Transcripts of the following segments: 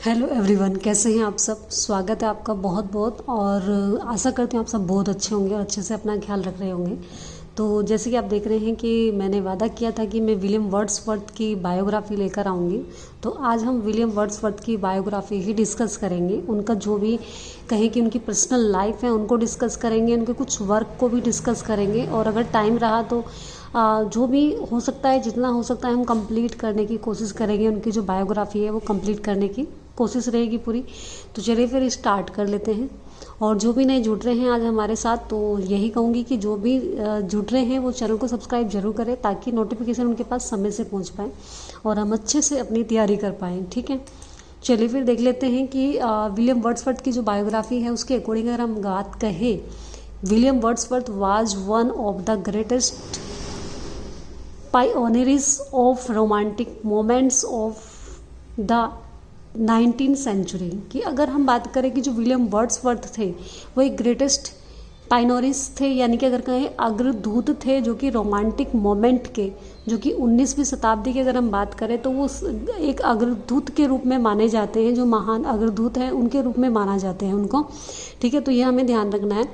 Hello everyone, कैसे हैं आप सब। स्वागत है आपका बहुत बहुत। और आशा करते हैं आप सब बहुत अच्छे होंगे और अच्छे से अपना ख्याल रख रहे होंगे। तो जैसे कि आप देख रहे हैं कि मैंने वादा किया था कि मैं विलियम वर्ड्सवर्थ की बायोग्राफ़ी लेकर आऊँगी। तो आज हम विलियम वर्ड्सवर्थ की बायोग्राफ़ी ही डिस्कस करेंगे। उनका जो भी कहें कि उनकी पर्सनल लाइफ है उनको डिस्कस करेंगे, उनके कुछ वर्क को भी डिस्कस करेंगे। और अगर टाइम रहा तो जो भी हो सकता है, जितना हो सकता है हम कंप्लीट करने की कोशिश करेंगे। उनकी जो बायोग्राफ़ी है वो कंप्लीट करने की कोशिश रहेगी पूरी। तो चलिए फिर स्टार्ट कर लेते हैं। और जो भी नए जुड़ रहे हैं आज हमारे साथ, तो यही कहूँगी कि जो भी जुड़ रहे हैं वो चैनल को सब्सक्राइब जरूर करें ताकि नोटिफिकेशन उनके पास समय से पहुँच पाए और हम अच्छे से अपनी तैयारी कर पाएँ। ठीक है, चलिए फिर देख लेते हैं कि विलियम वर्ड्सवर्थ की जो बायोग्राफ़ी है उसके अकॉर्डिंग अगर हम बात कहें, William Wordsworth was one of the greatest pioneers of romantic moments of the 19th century. कि अगर हम बात करें कि जो विलियम वर्ड्सवर्थ थे वो एक ग्रेटेस्ट पाइनोरिस थे, यानी कि अगर कहें अग्रदूत थे जो कि रोमांटिक मोमेंट के, जो कि 19वीं शताब्दी की अगर हम बात करें तो वो एक अग्रदूत के रूप में माने जाते हैं। जो महान अग्रदूत हैं उनके रूप में माना जाते हैं उनको। ठीक है, तो ये हमें ध्यान रखना है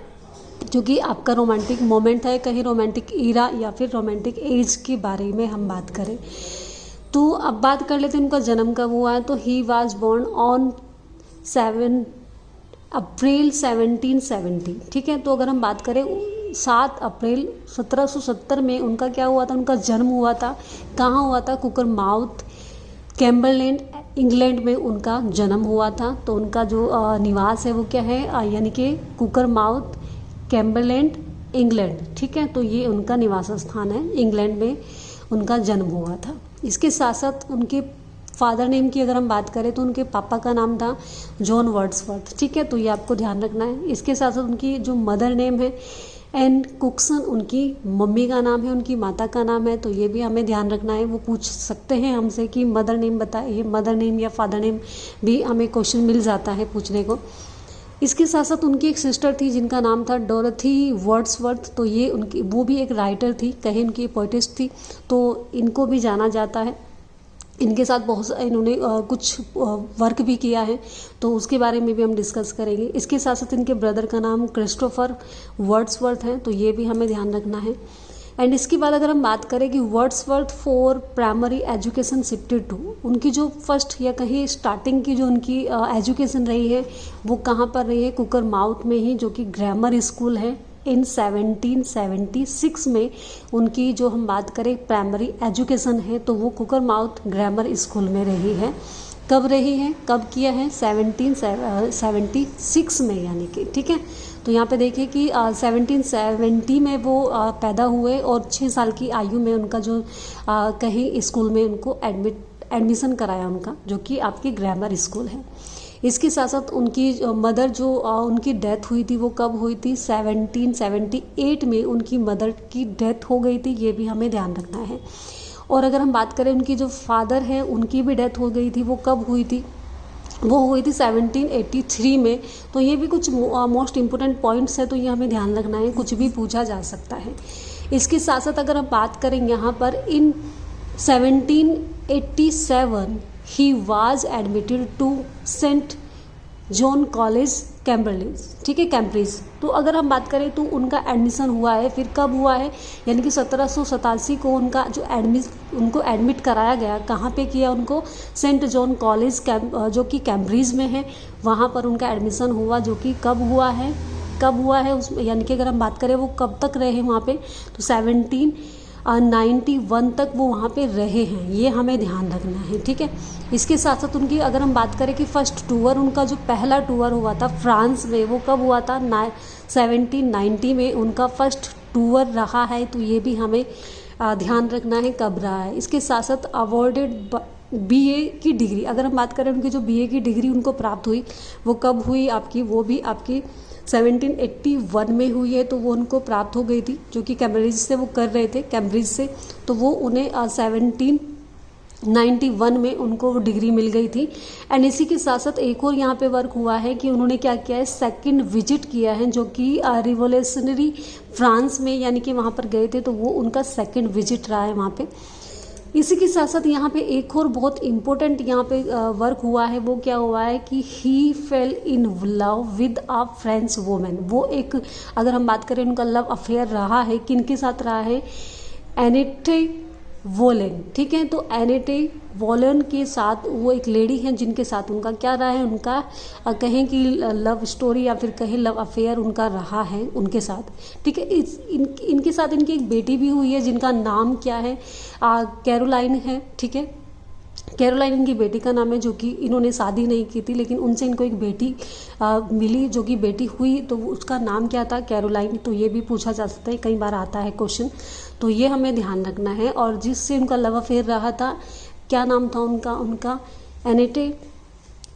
क्योंकि आपका रोमांटिक मोमेंट है, कहीं रोमांटिक ईरा या फिर रोमांटिक एज के बारे में हम बात करें। तो अब बात कर लेते हैं उनका जन्म कब हुआ है। तो ही वाज बोर्न ऑन 7 अप्रैल 1770। ठीक है, तो अगर हम बात करें 7 अप्रैल 1770 में उनका क्या हुआ था, उनका जन्म हुआ था। कहाँ हुआ था? कुकरमाउथ, कैम्बरलैंड, इंग्लैंड में उनका जन्म हुआ था। तो उनका जो निवास है वो क्या है, यानी कि कुकरमाउथ, कैम्बरलैंड, इंग्लैंड। ठीक है, तो ये उनका निवास स्थान है, इंग्लैंड में उनका जन्म हुआ था। इसके साथ साथ उनके फादर नेम की अगर हम बात करें तो उनके पापा का नाम था जॉन वर्ड्सवर्थ। ठीक है, तो ये आपको ध्यान रखना है। इसके साथ साथ उनकी जो मदर नेम है एन कुक्सन, उनकी मम्मी का नाम है, उनकी माता का नाम है। तो ये भी हमें ध्यान रखना है। वो पूछ सकते हैं हमसे कि मदर नेम बताइए, मदर नेम या फादर नेम भी हमें क्वेश्चन मिल जाता है पूछने को। इसके साथ साथ उनकी एक सिस्टर थी जिनका नाम था डोरथी वर्ड्सवर्थ। तो ये उनकी वो भी एक राइटर थी, कहीं उनकी पोइटिस्ट थी। तो इनको भी जाना जाता है। इनके साथ बहुत इन्होंने कुछ वर्क भी किया है, तो उसके बारे में भी हम डिस्कस करेंगे। इसके साथ साथ इनके ब्रदर का नाम क्रिस्टोफर वर्ड्सवर्थ है, तो ये भी हमें ध्यान रखना है। एंड इसके बाद अगर हम बात करें कि Wordsworth for primary education shifted to, उनकी जो फर्स्ट या कहीं स्टार्टिंग की जो उनकी एजुकेशन रही है वो कहाँ पर रही है? कुकरमाउथ में ही, जो कि ग्रामर स्कूल है। इन 1776 में उनकी जो हम बात करें प्राइमरी एजुकेशन है तो वो कुकरमाउथ ग्रामर स्कूल में रही है। कब रही है, कब किया है? 1776 में, यानी कि ठीक है। तो यहाँ पे देखिए कि 1770 में वो पैदा हुए और 6 साल की आयु में उनका जो कहीं स्कूल में उनको एडमिशन कराया उनका, जो कि आपकी ग्रामर स्कूल है। इसके साथ साथ उनकी मदर जो उनकी डेथ हुई थी वो कब हुई थी? 1778 में उनकी मदर की डेथ हो गई थी। ये भी हमें ध्यान रखना है। और अगर हम बात करें उनकी जो फादर हैं उनकी भी डेथ हो गई थी, वो कब हुई थी? वो हुई थी 1783 में। तो ये भी कुछ मोस्ट इम्पोर्टेंट पॉइंट्स है, तो ये हमें ध्यान रखना है, कुछ भी पूछा जा सकता है। इसके साथ साथ अगर हम बात करें यहाँ पर in 1787 he was admitted to saint John college Cambridge. ठीक है, कैम्ब्रिज। तो अगर हम बात करें तो उनका एडमिशन हुआ है, फिर कब हुआ है? यानी कि 1787 को उनका जो उनको एडमिट कराया गया। कहाँ पे किया उनको? सेंट जॉन कॉलेज जो कि कैम्ब्रिज में है, वहाँ पर उनका एडमिशन हुआ। जो कि कब हुआ है, कब हुआ है उसमें, यानी कि अगर हम बात करें वो कब तक रहे वहाँ पे, तो 1791 तक वो वहाँ पे रहे हैं। ये हमें ध्यान रखना है। ठीक है, इसके साथ साथ उनकी अगर हम बात करें कि फर्स्ट टूर, उनका जो पहला टूर हुआ था फ्रांस में, वो कब हुआ था? 1790 में उनका फर्स्ट टूर रहा है। तो ये भी हमें ध्यान रखना है कब रहा है। इसके साथ साथ अवॉर्डेड बीए की डिग्री, अगर हम बात करें उनकी जो बीए की डिग्री उनको प्राप्त हुई वो कब हुई आपकी? वो भी आपकी 1781 में हुई है। तो वो उनको प्राप्त हो गई थी, जो कि कैम्ब्रिज से वो कर रहे थे, कैम्ब्रिज से। तो वो उन्हें 1791 में उनको वो डिग्री मिल गई थी। एंड इसी के साथ साथ एक और यहाँ पे वर्क हुआ है कि उन्होंने क्या किया है, सेकंड विजिट किया है, जो कि रिवोल्यूशनरी फ्रांस में, यानी कि वहाँ पर गए थे। तो वो उनका सेकंड विजिट रहा है वहाँ पे। इसी के साथ साथ यहाँ पे एक और बहुत इम्पोर्टेंट यहाँ पे वर्क हुआ है, वो क्या हुआ है कि he fell in love with a French women. वो एक, अगर हम बात करें उनका लव अफेयर रहा है, किनके साथ रहा है, एनेटे वोलेन, ठीक है। तो एनेटे वोलेन के साथ, वो एक लेडी हैं जिनके साथ उनका क्या रहा है, उनका कहें कि लव स्टोरी या फिर कहें लव अफेयर उनका रहा है उनके साथ, ठीक है। इनके साथ इनकी एक बेटी भी हुई है जिनका नाम क्या है, कैरोलाइन है, ठीक है। कैरोलाइन इनकी बेटी का नाम है, जो कि इन्होंने शादी नहीं की थी, लेकिन उनसे इनको एक बेटी मिली जो कि बेटी हुई, तो उसका नाम क्या था, कैरोलाइन। तो ये भी पूछा जा सकता है, कई बार आता है क्वेश्चन, तो ये हमें ध्यान रखना है। और जिससे उनका लव अफेयर रहा था, क्या नाम था उनका एनेटे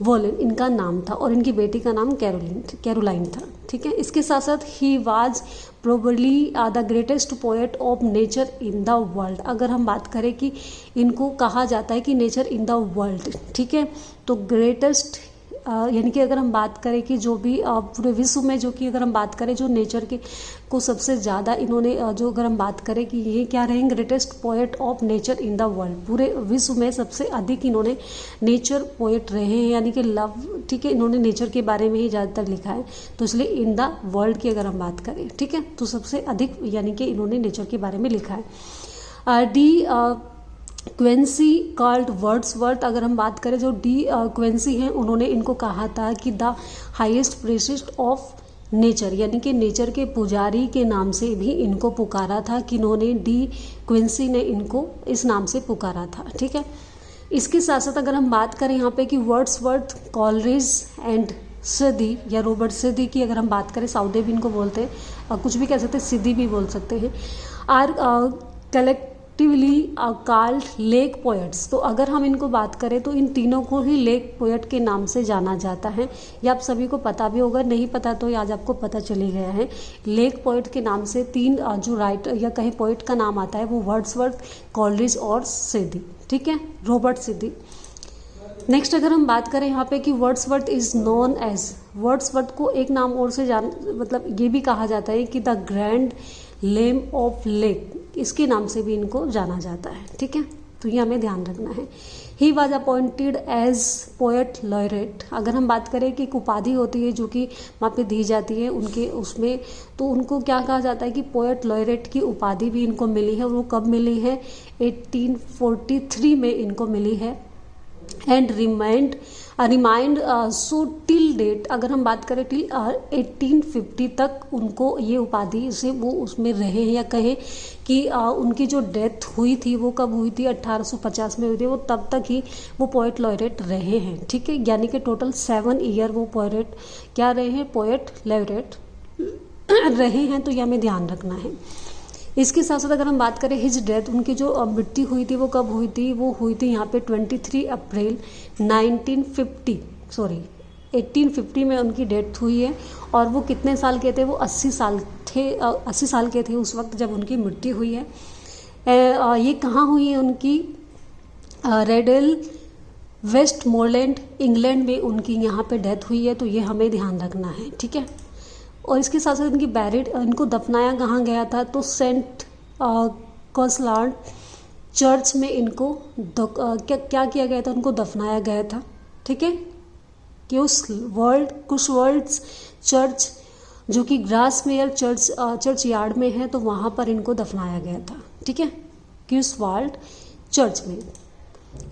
वोलेन इनका नाम था, और इनकी बेटी का नाम कैरोलाइन था, ठीक है। इसके साथ साथ he was probably the greatest poet of nature in the world. अगर हम बात करें कि इनको कहा जाता है कि नेचर इन द वर्ल्ड, ठीक है, तो ग्रेटेस्ट यानी कि अगर हम बात करें कि जो भी पूरे विश्व में, जो कि अगर हम बात करें जो नेचर के को सबसे ज़्यादा इन्होंने जो, अगर हम बात करें कि ये क्या रहेंगे, greatest poet of nature in the world, पूरे विश्व में सबसे अधिक इन्होंने नेचर पोएट रहे हैं, यानी कि लव, ठीक है, इन्होंने नेचर के बारे में ही ज़्यादातर लिखा है, तो इसलिए इन द वर्ल्ड की अगर हम बात करें, ठीक है, तो सबसे अधिक यानी कि इन्होंने नेचर के बारे में लिखा है। डी क्वेंसी कॉल्ड वर्ड्सवर्थ, अगर हम बात करें जो डी क्वेंसी हैं, उन्होंने इनको कहा था कि द हाईएस्ट प्रेसिस्ट ऑफ नेचर, यानी कि नेचर के पुजारी के नाम से भी इनको पुकारा था, कि इन्होंने डी क्वेंसी ने इनको इस नाम से पुकारा था, ठीक है। इसके साथ साथ अगर हम बात करें यहाँ पे कि वर्ड्सवर्थ, कॉलरिज एंड सिदी या रॉबर्ट सिदी की अगर हम बात करें, साउदे भी इनको बोलते हैं, कुछ भी कह सकते हैं, सिदी भी बोल सकते हैं, are collectively called Lake Poets. तो अगर हम इनको बात करें तो इन तीनों को ही लेक पोएट के नाम से जाना जाता है। ये आप सभी को पता भी होगा, नहीं पता तो आज आपको पता चली गया है। लेक पोएट के नाम से तीन जो राइटर या कहीं पोएट का नाम आता है वो वर्ड्सवर्थ, कॉलरिज और सिदी, ठीक है, रॉबर्ट सिदी। नेक्स्ट अगर हम बात करें यहाँ पे कि Wordsworth is known as, Wordsworth को एक नाम और से मतलब ये भी कहा जाता है कि the grand lame of lake, इसके नाम से भी इनको जाना जाता है, ठीक है, तो ये हमें ध्यान रखना है। He was appointed as poet laureate, अगर हम बात करें कि एक उपाधि होती है जो कि वहाँ पे दी जाती है उनके उसमें, तो उनको क्या कहा जाता है कि पोएट लॉयरेट की उपाधि भी इनको मिली है, और वो कब मिली है, 1843 में इनको मिली है। And remained so till date, अगर हम बात करें टिल 1850 तक उनको ये उपाधि से वो उसमें रहे हैं, या कहें कि उनकी जो डेथ हुई थी वो कब हुई थी, 1850 में हुई थी, वो तब तक ही वो पोएट लॉयरेट रहे हैं, ठीक है, यानी कि टोटल 7 ईयर वो पोएट क्या रहे हैं, पोएट लॉयरेट रहे हैं, तो ये हमें ध्यान रखना है। इसके साथ साथ अगर हम बात करें हिज डेथ, उनकी जो मृत्यु हुई थी वो कब हुई थी, वो हुई थी यहाँ पे 23 अप्रैल 1850 में उनकी डेथ हुई है। और वो कितने साल के थे, वो 80 साल के थे उस वक्त जब उनकी मृत्यु हुई है। ये कहाँ हुई है उनकी, रेडल वेस्टमोरलैंड इंग्लैंड में उनकी यहाँ पे डेथ हुई है, तो ये हमें ध्यान रखना है, ठीक है। और इसके साथ साथ इनकी बैरिड, इनको दफनाया कहाँ गया था, तो सेंट कॉसलार्ड चर्च में इनको क्या किया गया था, उनको दफनाया गया था, ठीक है, कि कुछ वर्ल्ड्स चर्च जो कि ग्रासमेयर चर्च यार्ड में है, तो वहाँ पर इनको दफनाया गया था, ठीक है, क्यूसवाल्ड चर्च में।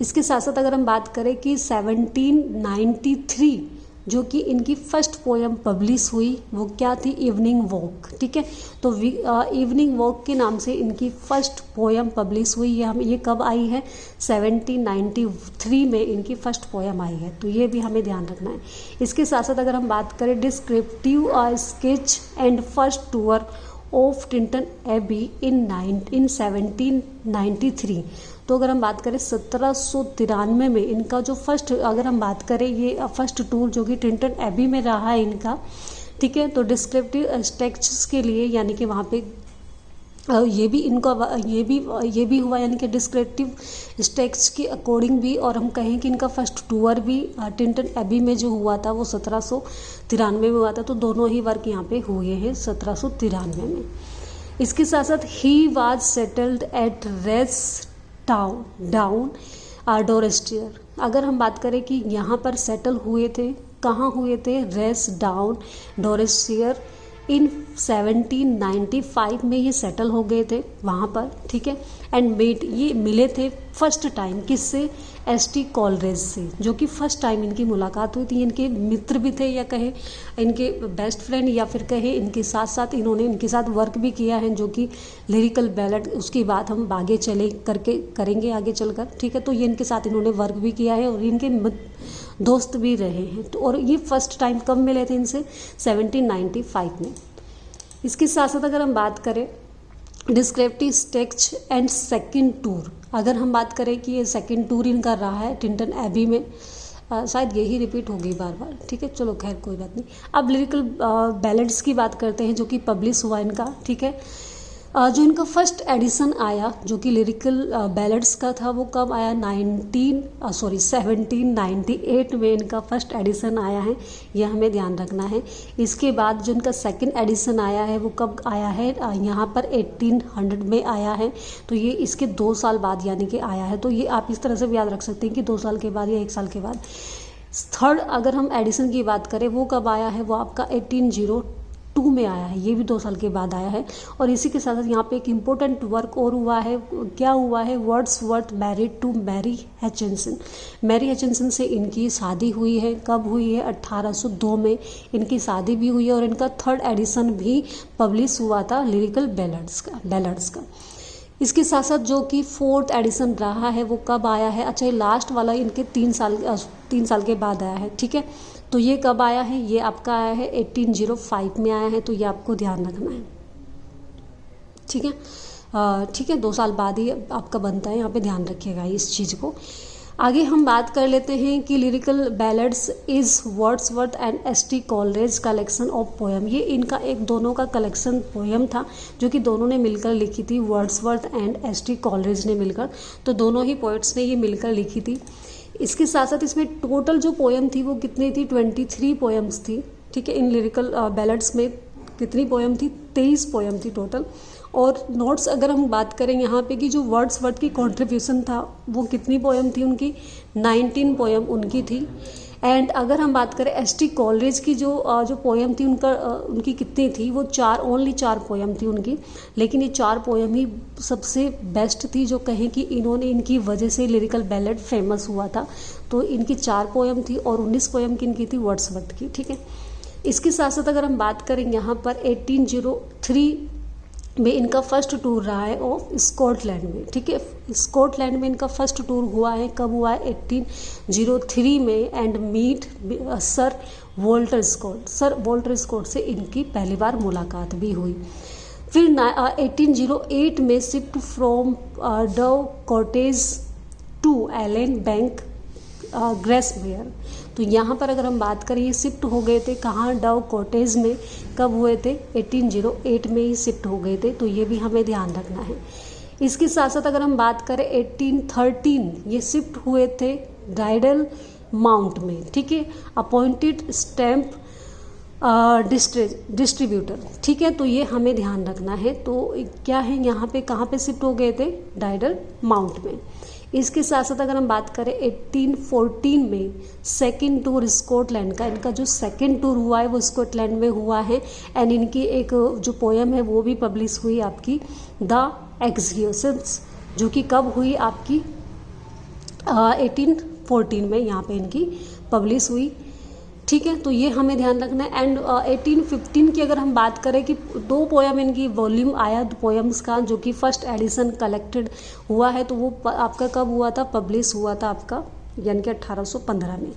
इसके साथ साथ अगर हम बात करें कि 1793 जो कि इनकी फर्स्ट पोएम पब्लिश हुई, वो क्या थी, इवनिंग वॉक, ठीक है, तो इवनिंग वॉक के नाम से इनकी फर्स्ट पोएम पब्लिश हुई। ये कब आई है, 1793 में इनकी फर्स्ट पोएम आई है, तो ये भी हमें ध्यान रखना है। इसके साथ साथ अगर हम बात करें descriptive sketch and first tour of Tintern Abbey in 1793, तो अगर हम बात करें 1793 में इनका जो फर्स्ट, अगर हम बात करें ये फर्स्ट टूर जो कि टिंटन एबी में रहा है इनका, ठीक है, तो डिस्क्रिप्टिव टेक्स्ट्स के लिए, यानी कि वहाँ पे ये भी इनका ये भी हुआ, यानी कि डिस्क्रिप्टिव टेक्स्ट के अकॉर्डिंग भी, और हम कहें कि इनका फर्स्ट टूर भी टिंटन एबी में जो हुआ था वो 1793 में हुआ था, तो दोनों ही वर्क यहाँ पे हुए हैं 1793 में। इसके साथ साथ he was settled at down Dorsetshire. अगर हम बात करें कि यहाँ पर सेटल हुए थे, कहाँ हुए थे, रेस डाउन डोरेस्टियर इन 1795 में ये सेटल हो गए थे वहाँ पर, ठीक है। एंड मेट ये मिले थे फर्स्ट टाइम किससे, एस.टी. कॉलरेज से, जो कि फर्स्ट टाइम इनकी मुलाकात हुई थी। इनके मित्र भी थे, या कहे इनके बेस्ट फ्रेंड, या फिर कहे इनके साथ साथ इन्होंने इनके साथ वर्क भी किया है, जो कि लिरिकल बैलेड, उसकी बात हम आगे चले करके करेंगे आगे चलकर, ठीक है। तो ये इनके साथ इन्होंने वर्क भी किया है और इनके दोस्त भी रहे हैं। तो और ये फर्स्ट टाइम कब मिले थे इनसे, 1795 में। इसके साथ साथ अगर हम बात करें descriptive stage and second tour, अगर हम बात करें कि ये सेकंड टूर इनका रहा है टिंटन एबी में, शायद यही रिपीट होगी बार बार, ठीक है, चलो खैर कोई बात नहीं। अब लिरिकल बैलेड्स की बात करते हैं जो कि पब्लिश हुआ इनका, ठीक है। जो इनका फर्स्ट एडिशन आया जो कि लिरिकल बैलेड्स का था, वो कब आया, 1798 में इनका फर्स्ट एडिशन आया है, यह हमें ध्यान रखना है। इसके बाद जो इनका सेकंड एडिशन आया है वो कब आया है, यहाँ पर 1800 में आया है। तो ये इसके 2 साल बाद यानी कि आया है। तो ये आप इस तरह से भी याद रख सकते हैं कि 2 साल के बाद या 1 साल के बाद। थर्ड अगर हम एडिशन की बात करें वो कब आया है, वो आपका 1802 में आया है, ये भी 2 साल के बाद आया है। और इसी के साथ साथ यहाँ पे एक इम्पोर्टेंट वर्क और हुआ है, क्या हुआ है, Wordsworth married to Mary Hutchinson. Mary Hutchinson से इनकी शादी हुई है, कब हुई है, 1802 में इनकी शादी भी हुई है। और इनका थर्ड एडिशन भी पब्लिश हुआ था लिरिकल बैलेड्स का। इसके साथ साथ जो कि फोर्थ एडिशन रहा है वो कब आया है, अच्छा ये लास्ट वाला इनके 3 साल के बाद आया है, ठीक है। तो ये कब आया है, ये आपका आया है 1805 में आया है। तो ये आपको ध्यान रखना है, ठीक है, ठीक है, 2 साल बाद ही आपका बनता है, यहाँ पे ध्यान रखिएगा इस चीज़ को। आगे हम बात कर लेते हैं कि lyrical ballads is Wordsworth and ST. Coleridge collection of poem. ये इनका एक दोनों का कलेक्शन पोएम था जो कि दोनों ने मिलकर लिखी थी, वर्ड्सवर्थ एंड एस.टी. कॉलरेज ने मिलकर। तो दोनों ही पोइट्स ने ये मिलकर लिखी थी। इसके साथ साथ इसमें टोटल जो पोएम थी वो कितनी थी, 23 पोएम्स थी, ठीक है। इन लिरिकल बैलेड्स में कितनी पोएम थी, 23 पोएम थी टोटल। और नोट्स अगर हम बात करें यहाँ पे कि जो वर्ड्सवर्थ की कंट्रीब्यूशन था वो कितनी पोएम थी उनकी, 19 पोएम उनकी थी। एंड अगर हम बात करें एस.टी. कॉलरेज की जो पोएम थी उनकी कितनी थी, वो ओनली 4 पोएम थी उनकी। लेकिन ये 4 पोएम ही सबसे बेस्ट थी, जो कहें कि इनकी वजह से लिरिकल बैलेड फेमस हुआ था। तो इनकी 4 पोएम थी और 19 पोएम किनकी थी, वर्ड्सवर्थ की, ठीक है। इसके साथ साथ अगर हम बात करें यहाँ पर 1803 में इनका फर्स्ट टूर रहा है ऑफ स्कॉटलैंड में, ठीक है। स्कॉटलैंड में इनका फर्स्ट टूर हुआ है, कब हुआ है, 1803 में। And meet sir Walter Scott से इनकी पहली बार मुलाकात भी हुई। फिर 1808 में shift from Dove Cottage to Allan Bank Grasmere. तो यहाँ पर अगर हम बात करें ये शिफ्ट हो गए थे कहाँ, डव कॉटेज में, कब हुए थे, 1808 में ही शिफ्ट हो गए थे। तो ये भी हमें ध्यान रखना है। इसके साथ साथ अगर हम बात करें 1813 ये शिफ्ट हुए थे डाइडल माउंट में, ठीक है, अपॉइंटेड स्टैम्प डिस्ट्रीब्यूटर, ठीक है। तो ये हमें ध्यान रखना है। तो क्या है यहाँ पे, कहाँ पे शिफ्ट हो गए थे, डाइडल माउंट में। इसके साथ साथ अगर हम बात करें 1814 में सेकंड टूर स्कॉटलैंड का, इनका जो सेकंड टूर हुआ है वो स्कॉटलैंड में हुआ है। एंड इनकी एक जो पोएम है वो भी पब्लिश हुई आपकी, द एक्सक्यूशंस, जो कि कब हुई आपकी 1814 में यहाँ पे इनकी पब्लिश हुई, ठीक है। तो ये हमें ध्यान रखना है। एंड 1815 की अगर हम बात करें कि 2 पोएम इनकी वॉल्यूम आया पोएम्स का, जो कि फर्स्ट एडिशन कलेक्टेड हुआ है, तो वो आपका कब हुआ था, पब्लिश हुआ था आपका यानी कि 1815 में।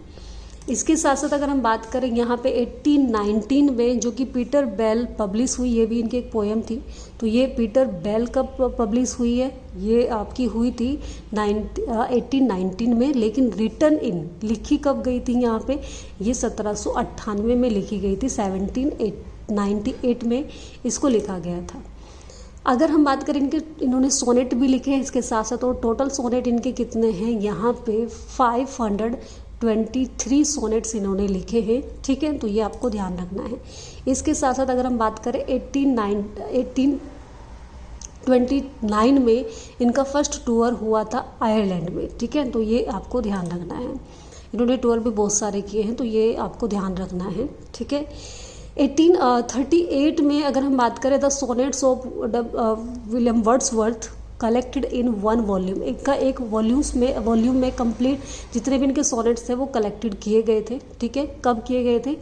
इसके साथ साथ अगर हम बात करें यहाँ पे 1819 में जो कि पीटर बेल पब्लिश हुई, ये भी इनकी एक पोएम थी। तो ये पीटर बेल कब पब्लिश हुई है, ये आपकी हुई थी 1819 में। लेकिन रिटन इन लिखी कब गई थी यहाँ पे, ये 1798 में लिखी गई थी, 1798 में इसको लिखा गया था। अगर हम बात करें इन्होंने सोनेट भी लिखे हैं इसके साथ साथ, और टोटल सोनेट इनके कितने हैं यहाँ पे 523 सोनेट्स इन्होंने लिखे हैं, ठीक है। तो ये आपको ध्यान रखना है। इसके साथ साथ अगर हम बात करें 1929 में इनका फर्स्ट टूर हुआ था आयरलैंड में, ठीक है। तो ये आपको ध्यान रखना है। इन्होंने टूर भी बहुत सारे किए हैं, तो ये आपको ध्यान रखना है, ठीक है। 1838 में अगर हम बात करें the sonnets of William Wordsworth collected in one volume, एक वॉल्यूम में कंप्लीट जितने भी इनके सोनेट्स थे वो कलेक्टेड किए गए थे, ठीक है। कब किए गए थे?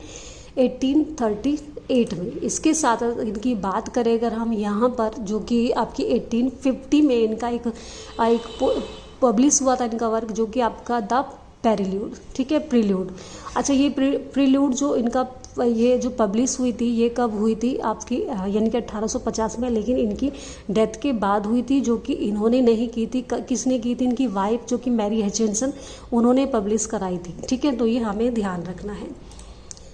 1838 में। इसके साथ इनकी बात करें अगर हम यहाँ पर, जो कि आपकी 1850 में इनका एक पब्लिश हुआ था इनका वर्क, जो कि आपका द पेरिल्यूड, ठीक है, प्रील्यूड। अच्छा, ये प्रील्यूड जो इनका ये जो पब्लिश हुई थी, ये कब हुई थी आपकी, यानी कि 1850 में, लेकिन इनकी डेथ के बाद हुई थी, जो कि इन्होंने नहीं की थी। किसने की थी? इनकी वाइफ, जो कि मैरी हचिंसन, उन्होंने पब्लिश कराई थी, ठीक है। तो ये हमें ध्यान रखना है।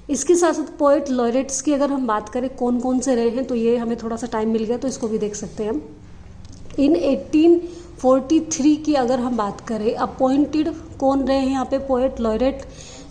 इसके साथ साथ पोएट लॉरेट्स की अगर हम बात करें कौन कौन से रहे हैं, तो ये हमें थोड़ा सा टाइम मिल गया तो इसको भी देख सकते हैं हम। इन 1843 की अगर हम बात करें, अपॉइंटेड कौन रहे हैं यहाँ पे पोएट लॉरेट,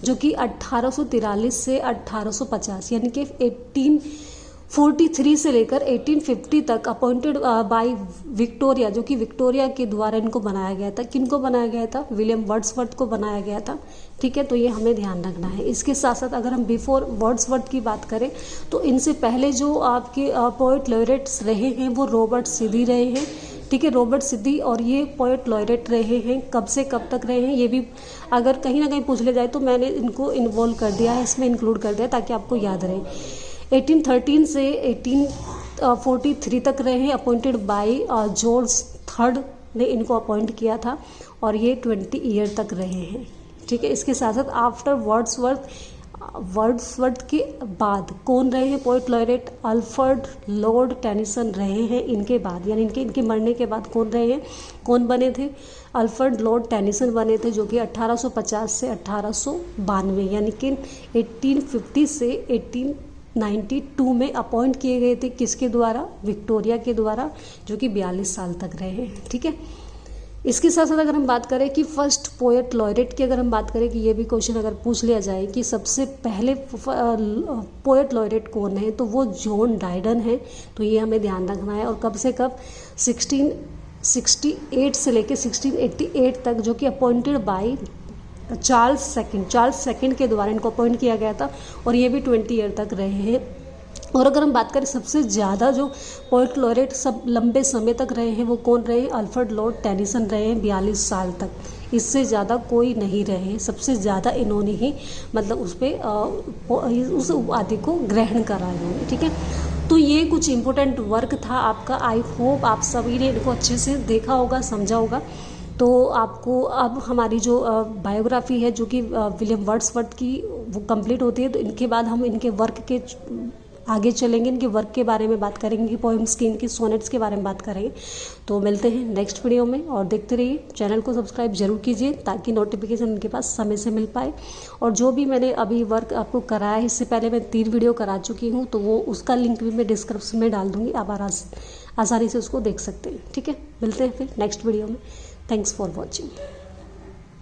जो कि 1843 से 1850 यानी कि 1843 से लेकर 1850 तक अपॉइंटेड बाय विक्टोरिया, जो कि विक्टोरिया के द्वारा इनको बनाया गया था। किनको बनाया गया था? विलियम वर्ड्सवर्थ को बनाया गया था, ठीक है। तो ये हमें ध्यान रखना है। इसके साथ साथ अगर हम बिफोर वर्ड्सवर्थ की बात करें, तो इनसे पहले जो आपके पोएट लॉरेट्स रहे हैं वो रॉबर्ट सीधी रहे हैं, ठीक है। रॉबर्ट सीधी और ये पोएट लॉरेट रहे हैं। कब से कब तक रहे हैं ये भी अगर कहीं ना कहीं पूछ ले जाए तो मैंने इनको इन्वॉल्व कर दिया है, इसमें इंक्लूड कर दिया ताकि आपको याद रहे। 1813 से 1843 तक रहे हैं। अपॉइंटेड बाय जॉर्ज थर्ड ने इनको अपॉइंट किया था और ये 20 ईयर तक रहे हैं, ठीक है। इसके साथ साथ आफ्टर वर्ड्सवर्थ के बाद कौन रहे हैं poet laureate? Alfred Lord Tennyson रहे हैं इनके बाद, यानी इनके मरने के बाद कौन रहे हैं, कौन बने थे? अल्फ्रेड लॉर्ड टेनिसन बने थे, जो कि 1850 से 1892 यानी कि 1850 से 1892 में अपॉइंट किए गए थे। किसके द्वारा? विक्टोरिया के द्वारा, जो कि 42 साल तक रहे हैं, ठीक है। इसके साथ साथ अगर हम बात करें कि फर्स्ट पोएट लॉरेट की अगर हम बात करें कि ये भी क्वेश्चन अगर पूछ लिया जाए कि सबसे पहले पोएट लॉरेट कौन है, तो वो जॉन ड्राइडन है। तो ये हमें ध्यान रखना है। और कब से कब? 1668 से लेकर 1688 तक, जो कि अपॉइंटेड बाय चार्ल्स सेकंड के द्वारा इनको अपॉइंट किया गया था और ये भी 20 ईयर तक रहे हैं। और अगर हम बात करें सबसे ज़्यादा जो पोएट लॉरेट सब लंबे समय तक रहे हैं वो कौन रहे हैं? अल्फ्रेड लॉर्ड टेनिसन रहे हैं 42 साल तक। इससे ज़्यादा कोई नहीं रहे। सबसे ज़्यादा इन्होंने ही मतलब उस उपाधि को ग्रहण करा इन्होंने, ठीक है। तो ये कुछ इम्पोर्टेंट वर्क था आपका। आई होप आप सभी ने इनको अच्छे से देखा होगा, समझा होगा। तो आपको अब हमारी जो बायोग्राफी है जो कि विलियम वर्ड्सवर्थ की, वो कंप्लीट होती है। तो इनके बाद हम इनके वर्क के आगे चलेंगे, इनके वर्क के बारे में बात करेंगे, पोएम्स की, इनकी सोनेट्स के बारे में बात करेंगे। तो मिलते हैं नेक्स्ट वीडियो में और देखते रहिए। चैनल को सब्सक्राइब जरूर कीजिए ताकि नोटिफिकेशन इनके पास समय से मिल पाए। और जो भी मैंने अभी वर्क आपको कराया है, इससे पहले मैं 3 वीडियो करा चुकी हूँ, तो वो उसका लिंक भी मैं डिस्क्रिप्शन में डाल दूँगी, आप आसानी से उसको देख सकते हैं, ठीक है। मिलते हैं फिर नेक्स्ट वीडियो में। Thanks for watching.